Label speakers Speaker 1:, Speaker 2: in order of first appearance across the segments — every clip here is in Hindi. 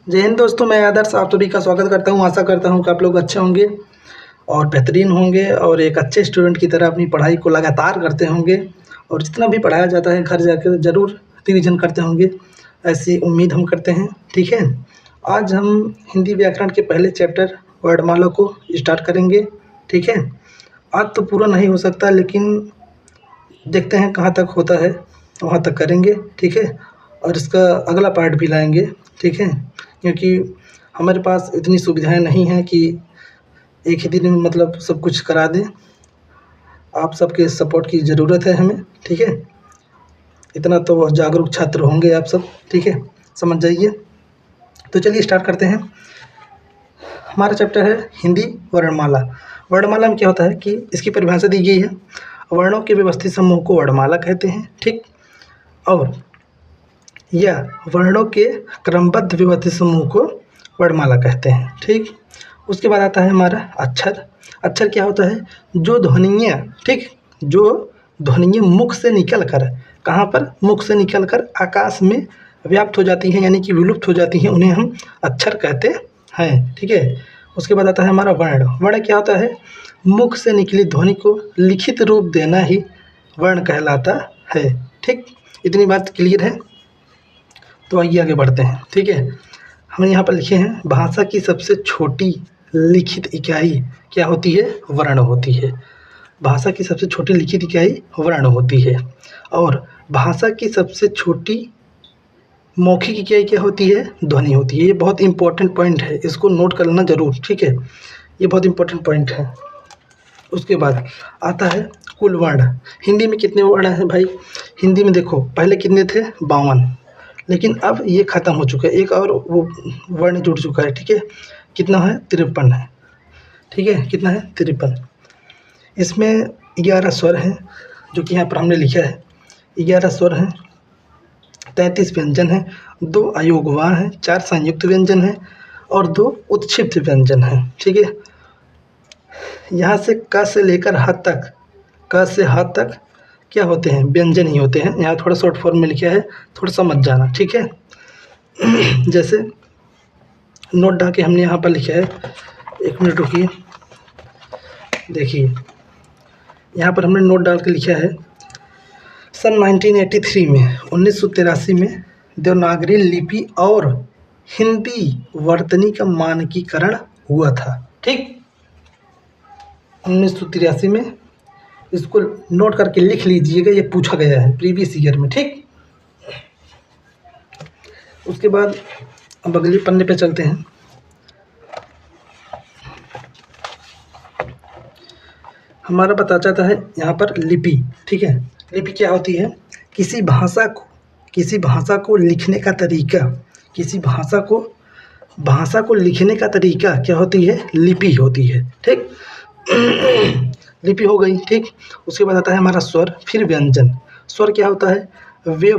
Speaker 1: जय हिंद दोस्तों, मैं आदर्श आप सभी का स्वागत करता हूं। आशा करता हूं कि आप लोग अच्छे होंगे और बेहतरीन होंगे और एक अच्छे स्टूडेंट की तरह अपनी पढ़ाई को लगातार करते होंगे और जितना भी पढ़ाया जाता है घर जाकर ज़रूर रिवीजन करते होंगे, ऐसी उम्मीद हम करते हैं। ठीक है, आज हम हिंदी व्याकरण के पहले चैप्टर वर्णमाला को स्टार्ट करेंगे। ठीक है, आज तो पूरा नहीं हो सकता लेकिन देखते हैं कहाँ तक होता है, वहाँ तक करेंगे। ठीक है, और इसका अगला पार्ट भी लाएंगे। ठीक है, क्योंकि हमारे पास इतनी सुविधाएं नहीं हैं कि एक ही दिन में मतलब सब कुछ करा दें। आप सबके सपोर्ट की ज़रूरत है हमें। ठीक है, इतना तो जागरूक छात्र होंगे आप सब। ठीक है, समझ जाइए। तो चलिए स्टार्ट करते हैं। हमारा चैप्टर है हिंदी वर्णमाला। वर्णमाला में क्या होता है कि इसकी परिभाषा दी गई है, वर्णों के व्यवस्थित समूह को वर्णमाला कहते हैं। ठीक, और या वर्णों के क्रमबद्ध व्यवस्थित समूह को वर्णमाला कहते हैं। ठीक, उसके बाद आता है हमारा अक्षर। अक्षर क्या होता है? जो ध्वनियाँ, ठीक, जो ध्वनियाँ मुख से निकल कर, कहाँ पर? मुख से निकल कर आकाश में व्याप्त हो जाती हैं, यानी कि विलुप्त हो जाती हैं, उन्हें हम अक्षर कहते हैं। ठीक है, उसके बाद आता है हमारा वर्ण। वर्ण क्या होता है? मुख से निकली ध्वनि को लिखित रूप देना ही वर्ण कहलाता है। ठीक, इतनी बात क्लियर है? तो आइए आगे बढ़ते हैं। ठीक है, हम यहाँ पर लिखे हैं भाषा की सबसे छोटी लिखित इकाई क्या होती है? वर्ण होती है। भाषा की सबसे छोटी लिखित इकाई वर्ण होती है। और भाषा की सबसे छोटी मौखिक इकाई क्या होती है? ध्वनि होती है। ये बहुत इंपॉर्टेंट पॉइंट है, इसको नोट कर लेना ज़रूर। ठीक है, ये बहुत इंपॉर्टेंट पॉइंट है। उसके बाद आता है कुल वर्ण। हिंदी में कितने वर्ण हैं भाई? हिंदी में देखो, पहले कितने थे? 52, लेकिन अब ये ख़त्म हो चुका है, एक और वो वर्ण जुड़ चुका है। ठीक है, कितना है? 53 है। ठीक है, कितना है? 53। इसमें 11 स्वर हैं, जो कि यहाँ पर हमने लिखा है। 11 स्वर हैं, 33 व्यंजन हैं, 2 अयोगवाह हैं, 4 संयुक्त व्यंजन हैं और 2 उत्क्षिप्त व्यंजन हैं। ठीक है, यहाँ से क से लेकर ह तक, क से ह तक क्या होते हैं? व्यंजन ही होते हैं। यहाँ थोड़ा शॉर्ट फॉर्म में लिखा है, थोड़ा समझ जाना। ठीक है, जैसे नोट डाल के हमने यहाँ पर लिखा है, 1 मिनट रुकिए, देखिए यहाँ पर हमने नोट डाल के लिखा है, सन 1983 में 1983 में देवनागरी लिपि और हिंदी वर्तनी का मानकीकरण हुआ था। ठीक, 1983 में, इसको नोट करके लिख लीजिएगा, ये पूछा गया है प्रीवियस ईयर में। ठीक, उसके बाद अब अगले पन्ने पे चलते हैं। हमारा पता चलता है यहाँ पर लिपि। ठीक है, लिपि क्या होती है? किसी भाषा को लिखने का तरीका, किसी भाषा को लिखने का तरीका क्या होती है? लिपि होती है। ठीक, लिपि हो गई। ठीक, उसके बाद आता है हमारा स्वर, फिर व्यंजन। स्वर क्या होता है? वे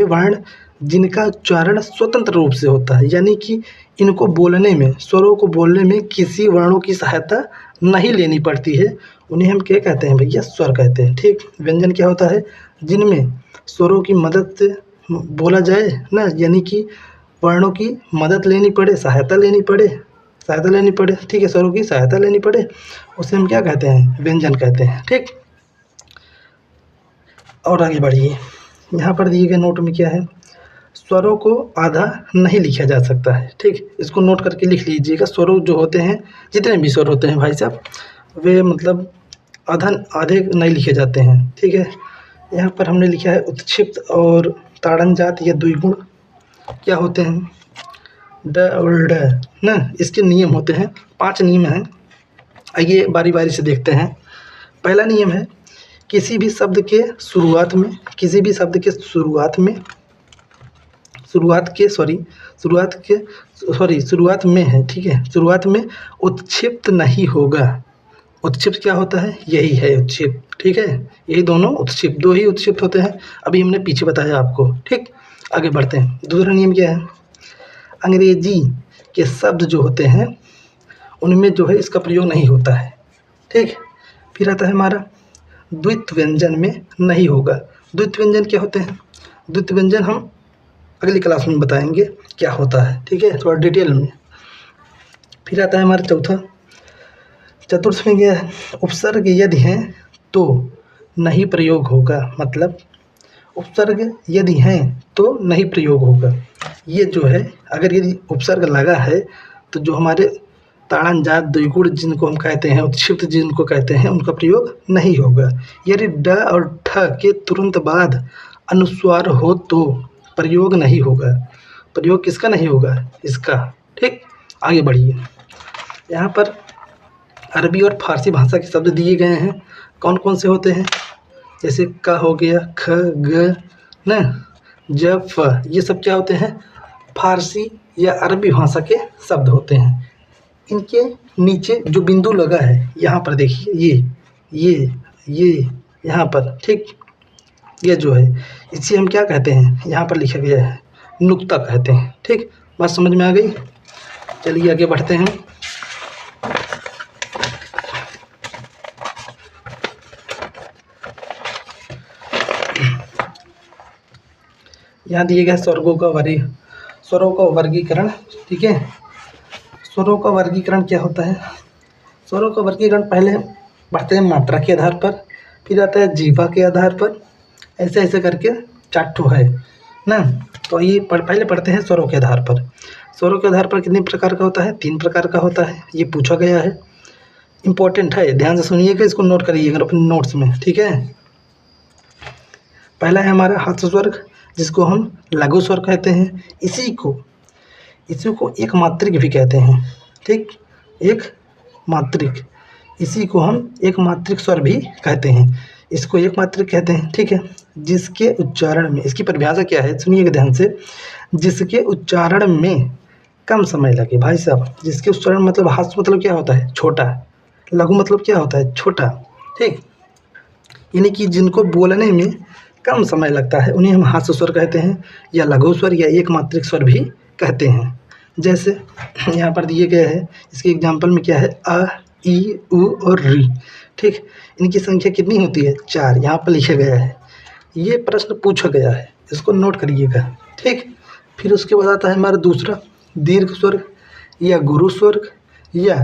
Speaker 1: वर्ण जिनका उच्चारण स्वतंत्र रूप से होता है, यानी कि इनको बोलने में, स्वरों को बोलने में किसी वर्णों की सहायता नहीं लेनी पड़ती है, उन्हें हम क्या कहते हैं भैया? स्वर कहते हैं। ठीक, व्यंजन क्या होता है? जिनमें स्वरों की मदद से बोला जाए ना, यानी कि वर्णों की मदद लेनी पड़े, सहायता लेनी पड़े। ठीक है, स्वरों की सहायता लेनी पड़े, उसे हम क्या कहते हैं? व्यंजन कहते हैं। ठीक, और आगे बढ़िए, यहाँ पर दिए गए नोट में क्या है? स्वरों को आधा नहीं लिखा जा सकता है। ठीक, इसको नोट करके लिख लीजिएगा। स्वरों जो होते हैं, जितने भी स्वर होते हैं भाई साहब, वे मतलब आधे नहीं लिखे जाते हैं। ठीक है, यहाँ पर हमने लिखा है उत्क्षिप्त और ताड़न जात, ये द्विगुण क्या होते हैं? ड और ड ना, इसके नियम होते हैं, 5 नियम हैं। आइए बारी बारी से देखते हैं। पहला नियम है, किसी भी शब्द के शुरुआत में है। ठीक है, शुरुआत में उत्क्षिप्त नहीं होगा। उत्क्षिप्त क्या होता है? यही है उत्क्षिप्त। ठीक है, यही दोनों उत्क्षिप्त, 2 ही उत्क्षिप्त होते हैं, अभी हमने पीछे बताया आपको। ठीक, आगे बढ़ते हैं। दूसरा नियम क्या है? अंग्रेजी के शब्द जो होते हैं उनमें जो है इसका प्रयोग नहीं होता है। ठीक, फिर आता है हमारा द्वित्व व्यंजन में नहीं होगा। द्वित्व व्यंजन क्या होते हैं? द्वित्व व्यंजन हम अगली क्लास में बताएंगे क्या होता है, ठीक है, थोड़ा डिटेल में। फिर आता है हमारा चौथा, चतुर्थ में क्या है, उपसर्ग यदि हैं तो नहीं प्रयोग होगा। मतलब उपसर्ग यदि हैं तो नहीं प्रयोग होगा। ये जो है, अगर यदि उपसर्ग लगा है तो जो हमारे ताड़न जात द्विगुण जिनको हम कहते हैं, उत्क्षिप्त जिनको कहते हैं, उनका प्रयोग नहीं होगा। यदि ड और ठ के तुरंत बाद अनुस्वार हो तो प्रयोग नहीं होगा। प्रयोग किसका नहीं होगा? इसका। ठीक, आगे बढ़िए। यहाँ पर अरबी और फारसी भाषा के शब्द दिए गए हैं। कौन कौन से होते हैं? जैसे का हो गया, ख, ग, न, ज, फ, ये सब क्या होते हैं? फारसी या अरबी भाषा के शब्द होते हैं। इनके नीचे जो बिंदु लगा है, यहाँ पर देखिए, ये यहाँ पर, ठीक, ये जो है इसे हम क्या कहते हैं? यहाँ पर लिखा गया है नुक्ता कहते हैं। ठीक, बात समझ में आ गई? चलिए आगे बढ़ते हैं। यहाँ दिए गए स्वरों का वर्गीकरण। ठीक है, स्वरों का वर्गीकरण क्या होता है? स्वरों का वर्गीकरण पहले बढ़ते हैं मात्रा के आधार पर, फिर आता है जीवा के आधार पर, ऐसे ऐसे करके 4 ठो है ना। तो ये पहले पढ़ते हैं स्वरों के आधार पर। स्वरों के आधार पर कितने प्रकार का होता है? 3 प्रकार का होता है। ये पूछा गया है, इम्पोर्टेंट है, ध्यान से सुनिएगा, इसको नोट करिएगा अपने नोट्स में। ठीक है, पहला है हमारा हास्य स्वर्ग, जिसको हम लघु स्वर कहते हैं। इसी को एक मात्रिक भी कहते हैं। ठीक, एक मात्रिक, इसी को हम एक मात्रिक स्वर भी कहते हैं। इसको एक मात्रिक कहते हैं। ठीक है, जिसके उच्चारण में, इसकी परिभाषा क्या है सुनिएगा ध्यान से, जिसके उच्चारण में कम समय लगे। भाई साहब, जिसके उच्चारण मतलब हास्य मतलब क्या होता है? छोटा। लघु मतलब क्या होता है? छोटा। ठीक, यानी कि जिनको बोलने में कम समय लगता है उन्हें हम हास्य स्वर कहते हैं, या लघु स्वर या एक मात्रिक स्वर भी कहते हैं। जैसे यहाँ पर दिए गए हैं, इसके एग्जाम्पल में क्या है? अ, ई, उ और री। ठीक, इनकी संख्या कितनी होती है? 4, यहाँ पर लिखा गया है। ये प्रश्न पूछा गया है, इसको नोट करिएगा। ठीक, फिर उसके बाद आता है हमारा दूसरा, दीर्घ स्वर्ग या गुरु स्वर्ग या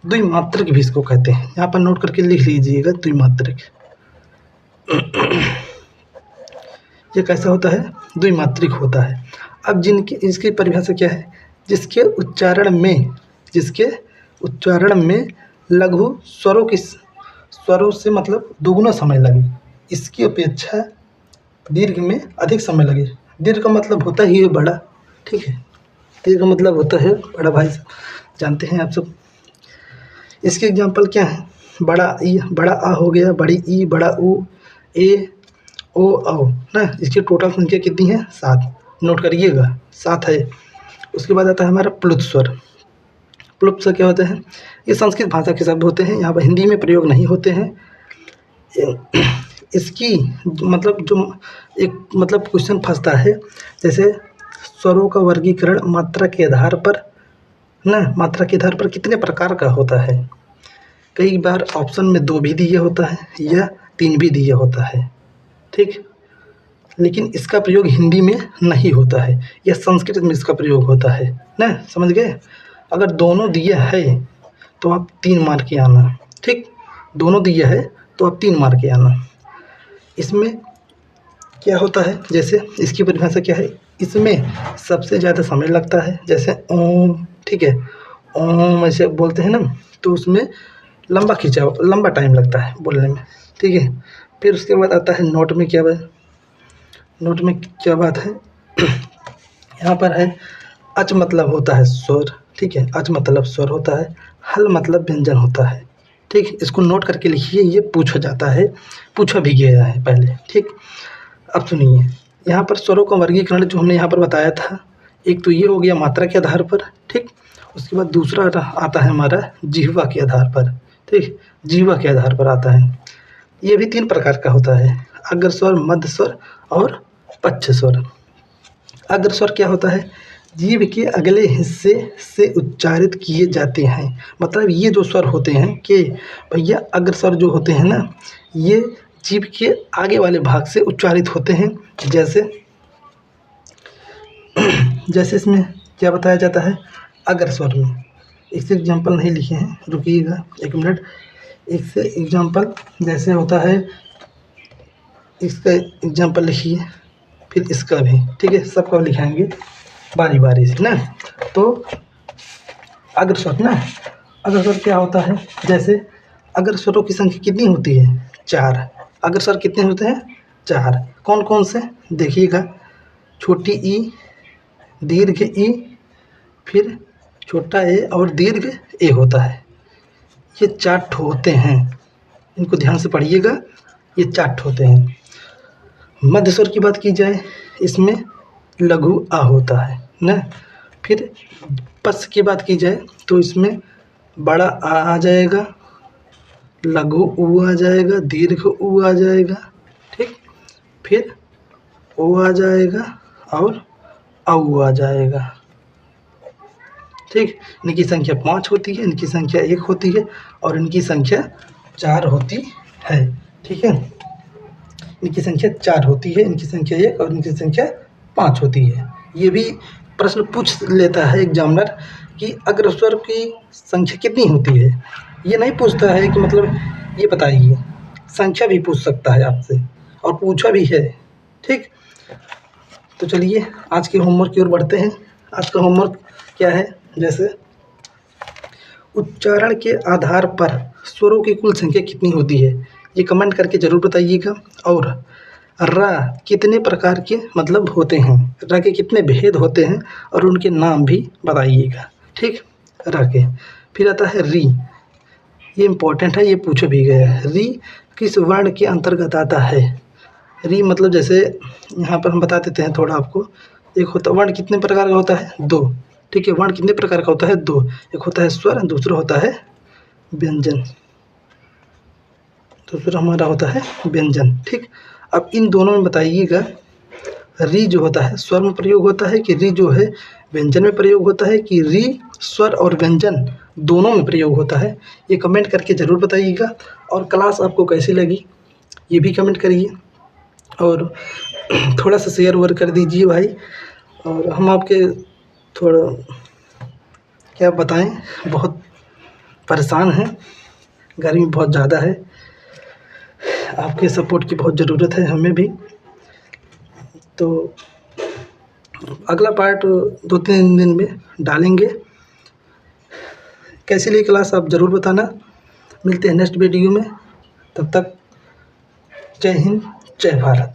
Speaker 1: द्विमात्रिक भी इसको कहते हैं। यहाँ पर नोट करके लिख लीजिएगा, द्विमात्रिक। ये कैसा होता है? द्विमात्रिक होता है। अब इसकी परिभाषा क्या है? जिसके उच्चारण में लघु स्वरों से मतलब दोगुना समय लगे, इसकी अपेक्षा दीर्घ में अधिक समय लगे। दीर्घ का मतलब होता ही है बड़ा। ठीक है, दीर्घ का मतलब होता है बड़ा, भाई जानते हैं आप सब। इसके एग्जाम्पल क्या है? बड़ा ई, बड़ा आ हो गया, बड़ी ई, बड़ा ऊ, ए, ओ, औ ना। इसकी टोटल संख्या कितनी है? 7। नोट करिएगा, 7 है। उसके बाद आता है हमारा प्लुत स्वर। प्लुत स्वर क्या होते हैं? ये संस्कृत भाषा के शब्द होते हैं, यहाँ पर हिंदी में प्रयोग नहीं होते हैं। इसकी मतलब जो एक मतलब क्वेश्चन फंसता है, जैसे स्वरों का वर्गीकरण मात्रा के आधार पर ना, मात्रा के आधार पर कितने प्रकार का होता है? कई बार ऑप्शन में 2 भी दिया होता है या 3 भी दिया होता है। ठीक, लेकिन इसका प्रयोग हिंदी में नहीं होता है, या संस्कृत में इसका प्रयोग होता है ना। समझ गए? अगर दोनों दिया है तो आप 3 मार्क के आना। ठीक, दोनों दिया है तो आप 3 मार्क के आना। इसमें क्या होता है? जैसे इसकी परिभाषा क्या है? इसमें सबसे ज़्यादा समय लगता है। जैसे ओम, ठीक है, ओम ऐसे बोलते हैं ना, तो उसमें लंबा टाइम लगता है बोलने में। ठीक है, फिर उसके बाद आता है नोट में क्या बात? नोट में क्या बात है? यहाँ पर है अच मतलब होता है स्वर। ठीक है, अच मतलब स्वर होता है, हल मतलब व्यंजन होता है। ठीक, इसको नोट करके लिखिए, ये पूछा जाता है, पूछा भी गया है पहले। ठीक, अब सुनिए, यहाँ पर स्वरों का वर्गीकरण जो हमने यहाँ पर बताया था, एक तो ये हो गया मात्रा के आधार पर। ठीक, उसके बाद दूसरा आता है हमारा जिह्वा के आधार पर। ठीक, जिह्वा के आधार पर आता है। ये भी 3 प्रकार का होता है, अग्र स्वर, मध्य स्वर और पक्ष स्वर। अग्र स्वर क्या होता है? जीभ के अगले हिस्से से उच्चारित किए जाते हैं। मतलब ये जो स्वर होते हैं कि भैया अग्र स्वर जो होते हैं ना, ये जीभ के आगे वाले भाग से उच्चारित होते हैं। जैसे जैसे इसमें क्या बताया जाता है अगर स्वर में। इससे एग्जाम्पल नहीं लिखे हैं, रुकिएगा 1 मिनट। इससे एग्जाम्पल जैसे होता है, इसका एग्जाम्पल लिखिए, फिर इसका भी, ठीक है, सबका लिखाएंगे बारी बारी से ना। तो अग्र स्वर ना, अग्र स्वर क्या होता है, जैसे अग्र स्वरों की संख्या कितनी होती है, 4। अग्र स्वर कितने होते हैं, 4। कौन कौन से देखिएगा, छोटी ई, दीर्घ ई, फिर छोटा ए और दीर्घ ए होता है। ये 4 होते हैं, इनको ध्यान से पढ़िएगा, ये 4 होते हैं। मध्य स्वर की बात की जाए, इसमें लघु आ होता है ना। फिर पस की बात की जाए तो इसमें बड़ा आ जाएगा, लघु ऊ आ जाएगा, दीर्घ ऊ आ जाएगा, ठीक। फिर ओ आ जाएगा और औ आ जाएगा, ठीक। इनकी संख्या 5 होती है, इनकी संख्या 1 होती है और इनकी संख्या 4 होती है, ठीक है। इनकी संख्या 4 होती है, इनकी संख्या 1 और इनकी संख्या 5 होती है। ये भी प्रश्न पूछ लेता है एग्जामिनर कि अग्र स्वर की संख्या कितनी होती है। ये नहीं पूछता है कि मतलब ये बताइए, संख्या भी पूछ सकता है आपसे और पूछा भी है, ठीक। तो चलिए आज के होमवर्क की ओर बढ़ते हैं। आज का होमवर्क क्या है, जैसे उच्चारण के आधार पर स्वरों की कुल संख्या कितनी होती है, ये कमेंट करके ज़रूर बताइएगा। और र कितने प्रकार के मतलब होते हैं, र के कितने भेद होते हैं और उनके नाम भी बताइएगा, ठीक। र के फिर आता है री, ये इम्पोर्टेंट है, ये पूछा भी गया है। री किस वर्ण के अंतर्गत आता है। री मतलब जैसे यहाँ पर हम बता देते हैं थोड़ा आपको। एक होता वर्ण कितने प्रकार का होता है, 2, ठीक है। वर्ण कितने प्रकार का होता है, 2। एक होता है स्वर, दूसरा होता है व्यंजन, दूसरा हमारा होता है व्यंजन, ठीक। अब इन दोनों में बताइएगा, री जो होता है स्वर में प्रयोग होता है कि री जो है व्यंजन में प्रयोग होता है, कि री स्वर और व्यंजन दोनों में प्रयोग होता है। ये कमेंट करके ज़रूर बताइएगा। और क्लास आपको कैसी लगी ये भी कमेंट करिए और थोड़ा सा शेयर वेयर कर दीजिए भाई। और हम आपके थोड़ा क्या बताएं, बहुत परेशान हैं, गर्मी बहुत ज़्यादा है, आपके सपोर्ट की बहुत ज़रूरत है हमें भी। तो अगला पार्ट 2-3 दिन में डालेंगे। कैसी लगी क्लास आप ज़रूर बताना। मिलते हैं नेक्स्ट वीडियो में, तब तक जय हिंद, जय भारत।